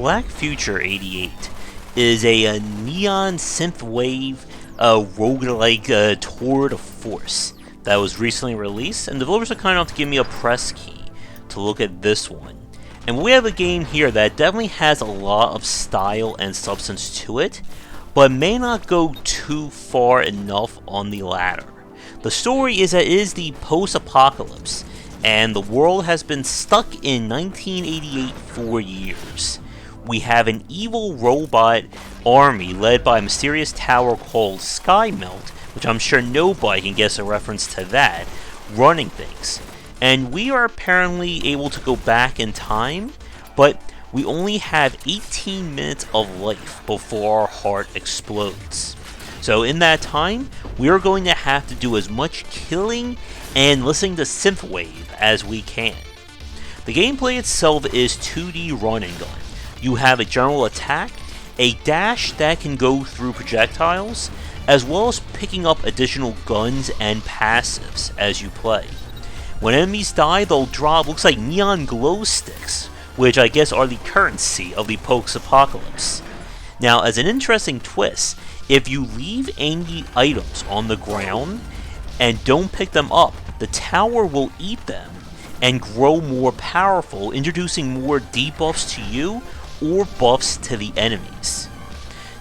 Black Future 88 is a neon synthwave roguelike tour de force that was recently released, and developers are kind enough to give me a press key to look at this one. And we have a game here that definitely has a lot of style and substance to it, but may not go too far enough on the latter. The story is that it is the post-apocalypse, and the world has been stuck in 1988 for years. We have an evil robot army led by a mysterious tower called Skymelt, which I'm sure nobody can guess a reference to that, running things. And we are apparently able to go back in time, but we only have 18 minutes of life before our heart explodes. So in that time, we are going to have to do as much killing and listening to synthwave as we can. The gameplay itself is 2D run and gun. You have a general attack, a dash that can go through projectiles, as well as picking up additional guns and passives as you play. When enemies die, they'll drop looks like neon glow sticks, which I guess are the currency of the post-apocalypse. Now, as an interesting twist, if you leave any items on the ground and don't pick them up, the tower will eat them and grow more powerful, introducing more debuffs to you or buffs to the enemies.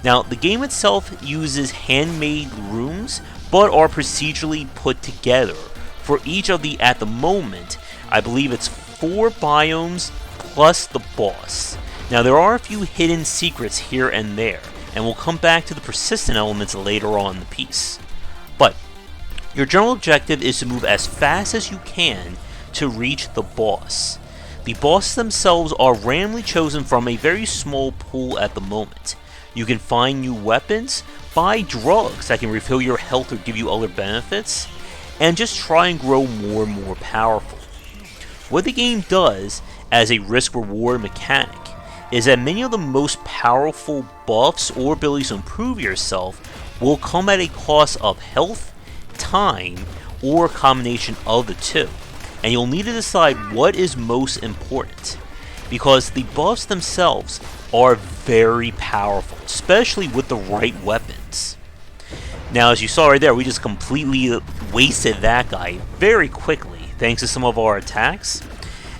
Now, the game itself uses handmade rooms, but are procedurally put together for each of the, at the moment, I believe it's 4 biomes plus the boss. Now, there are a few hidden secrets here and there, and we'll come back to the persistent elements later on in the piece. But your general objective is to move as fast as you can to reach the boss. The bosses themselves are randomly chosen from a very small pool at the moment. You can find new weapons, buy drugs that can refill your health or give you other benefits, and just try and grow more and more powerful. What the game does as a risk-reward mechanic is that many of the most powerful buffs or abilities to improve yourself will come at a cost of health, time, or a combination of the two. And you'll need to decide what is most important, because the buffs themselves are very powerful, especially with the right weapons. Now, as you saw right there, we just completely wasted that guy very quickly thanks to some of our attacks.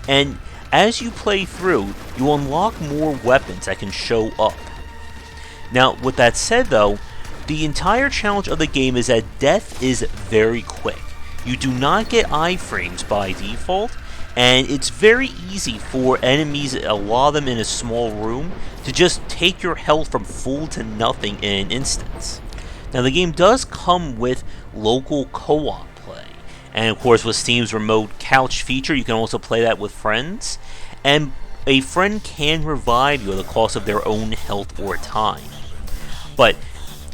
And as you play through, you unlock more weapons that can show up. Now, with that said though, the entire challenge of the game is that death is very quick. You do not get iframes by default, and it's very easy for enemies, a lot of them in a small room, to just take your health from full to nothing in an instance. Now, the game does come with local co-op play, and of course with Steam's remote couch feature, you can also play that with friends, and a friend can revive you at the cost of their own health or time. But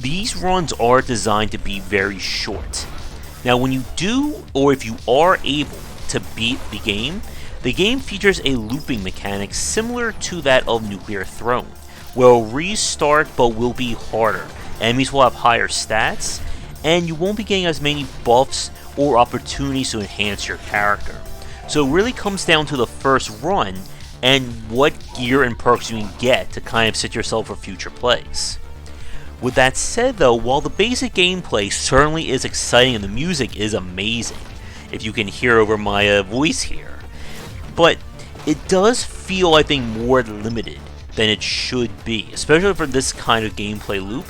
these runs are designed to be very short. Now, when you do, or if you are able to beat the game features a looping mechanic similar to that of Nuclear Throne, where it'll restart but will be harder. Enemies will have higher stats, and you won't be getting as many buffs or opportunities to enhance your character. So it really comes down to the first run and what gear and perks you can get to kind of set yourself for future plays. With that said though, while the basic gameplay certainly is exciting and the music is amazing, if you can hear over my voice here, but it does feel, I think, more limited than it should be, especially for this kind of gameplay loop,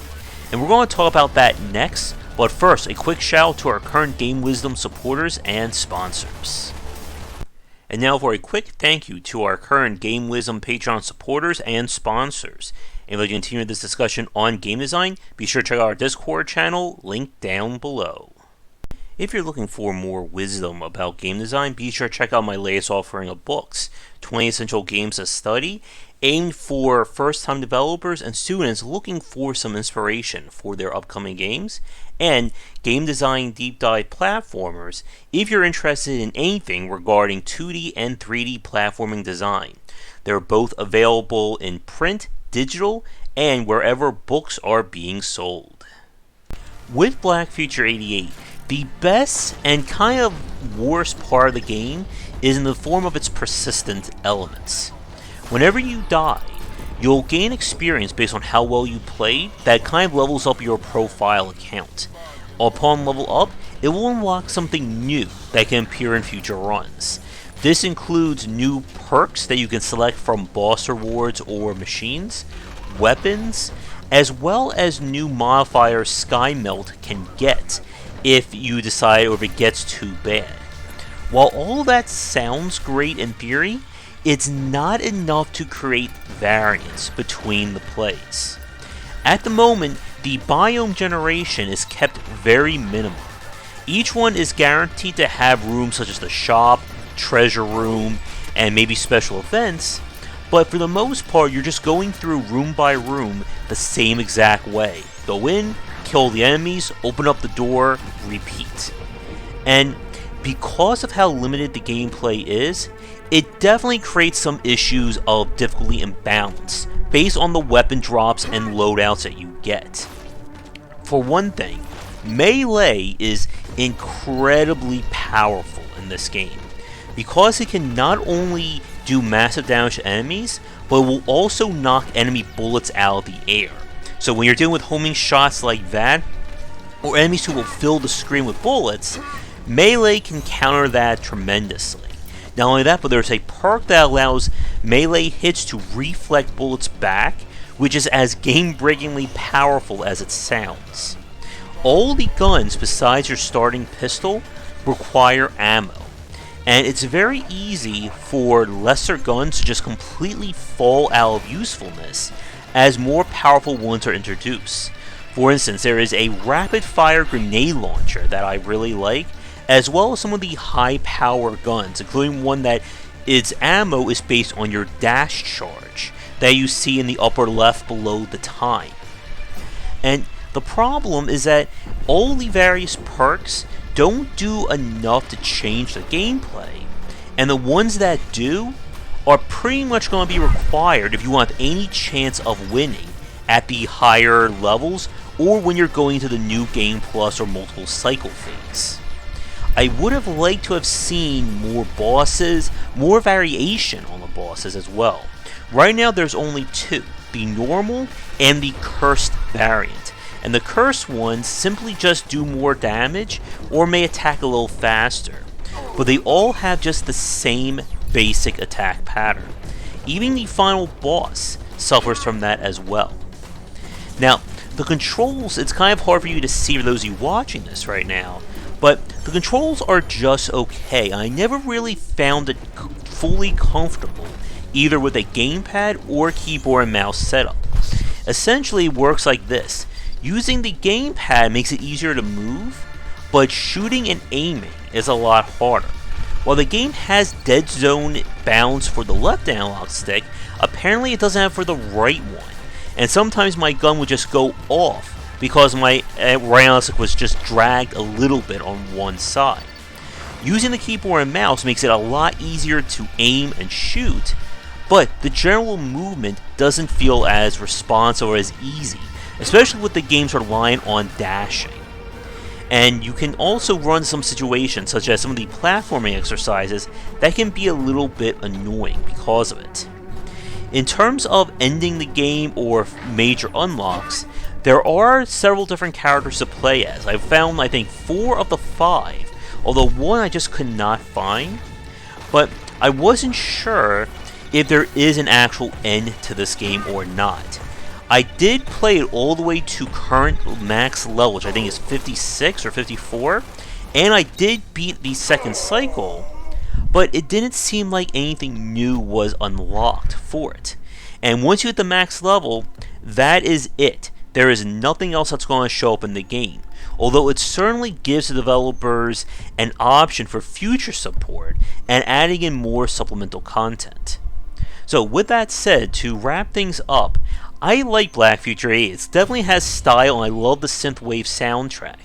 and we're going to talk about that next, but first, a quick shout out to our current Game Wisdom supporters and sponsors. And now for a quick thank you to our current Game Wisdom Patreon supporters and sponsors. And if you'd like to continue this discussion on game design, be sure to check out our Discord channel, linked down below. If you're looking for more wisdom about game design, be sure to check out my latest offering of books, 20 Essential Games to Study, aimed for first-time developers and students looking for some inspiration for their upcoming games, and Game Design Deep Dive Platformers if you're interested in anything regarding 2D and 3D platforming design. They're both available in print, digital, and wherever books are being sold. With Black Future 88, the best and kind of worst part of the game is in the form of its persistent elements. Whenever you die, You'll gain experience based on how well you played that kind of levels up your profile account. Upon level up, it will unlock something new that can appear in future runs. This includes new perks that you can select from boss rewards or machines, weapons, as well as new modifiers Skymelt can get if you decide or if it gets too bad. While all that sounds great in theory, it's not enough to create variance between the plays. At the moment, the biome generation is kept very minimal. Each one is guaranteed to have rooms such as the shop, treasure room, and maybe special events, but for the most part you're just going through room by room the same exact way. Go in, kill the enemies, open up the door, repeat. And because of how limited the gameplay is, it definitely creates some issues of difficulty and balance based on the weapon drops and loadouts that you get. For one thing, melee is incredibly powerful in this game, because it can not only do massive damage to enemies, but it will also knock enemy bullets out of the air. So when you're dealing with homing shots like that, or enemies who will fill the screen with bullets, melee can counter that tremendously. Not only that, but there's a perk that allows melee hits to reflect bullets back, which is as game-breakingly powerful as it sounds. All the guns besides your starting pistol require ammo, and it's very easy for lesser guns to just completely fall out of usefulness as more powerful ones are introduced. For instance, there is a rapid-fire grenade launcher that I really like, as well as some of the high-power guns, including one that its ammo is based on your dash charge that you see in the upper left below the time. And the problem is that all the various perks don't do enough to change the gameplay, and the ones that do are pretty much going to be required if you want any chance of winning at the higher levels or when you're going to the new Game Plus or multiple cycle phase. I would have liked to have seen more bosses, more variation on the bosses as well. Right now there's only two, the normal and the cursed variant. And the cursed ones simply just do more damage or may attack a little faster. But they all have just the same basic attack pattern. Even the final boss suffers from that as well. Now, the controls, it's kind of hard for you to see for those of you watching this right now, but the controls are just okay. I never really found it fully comfortable, either with a gamepad or keyboard and mouse setup. Essentially, it works like this. Using the gamepad makes it easier to move, but shooting and aiming is a lot harder. While the game has dead zone bounds for the left analog stick, apparently it doesn't have for the right one. And sometimes my gun would just go off because my right analog stick was just dragged a little bit on one side. Using the keyboard and mouse makes it a lot easier to aim and shoot, but the general movement doesn't feel as responsive or as easy, especially with the games relying on dashing. And you can also run some situations, such as some of the platforming exercises, that can be a little bit annoying because of it. In terms of ending the game or major unlocks, there are several different characters to play as. I've found, I think, 4 of the 5, although one I just could not find. But I wasn't sure if there is an actual end to this game or not. I did play it all the way to current max level, which I think is 56 or 54, and I did beat the second cycle, but it didn't seem like anything new was unlocked for it. And once you hit the max level, that is it. There is nothing else that's going to show up in the game, although it certainly gives the developers an option for future support and adding in more supplemental content. So with that said, to wrap things up, I like Black Future 8. It definitely has style, and I love the synthwave soundtrack.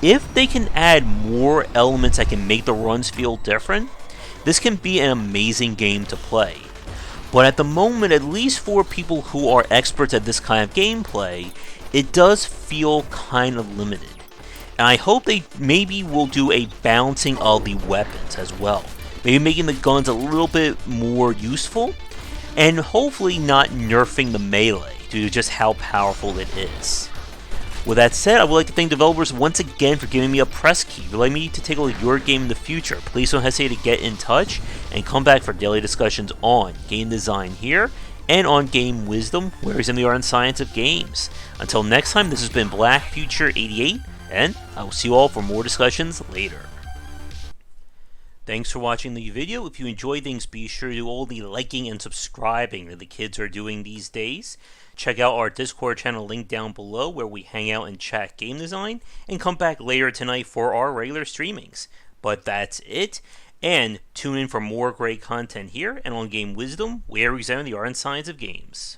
If they can add more elements that can make the runs feel different, this can be an amazing game to play. But at the moment, at least for people who are experts at this kind of gameplay, it does feel kind of limited. And I hope they maybe will do a balancing of the weapons as well. Maybe making the guns a little bit more useful, and hopefully not nerfing the melee due to just how powerful it is. With that said, I would like to thank developers once again for giving me a press key, allowing me to take a look at your game in the future. Please don't hesitate to get in touch and come back for daily discussions on game design here and on game wisdom, where is in the art and science of games. Until next time, this has been Black Future 88, and I will see you all for more discussions later. Thanks for watching the video. If you enjoyed things, be sure to do all the liking and subscribing that the kids are doing these days. Check out our Discord channel link down below where we hang out and chat game design, and come back later tonight for our regular streamings. But that's it, and tune in for more great content here and on Game Wisdom, where we examine the art and science of games.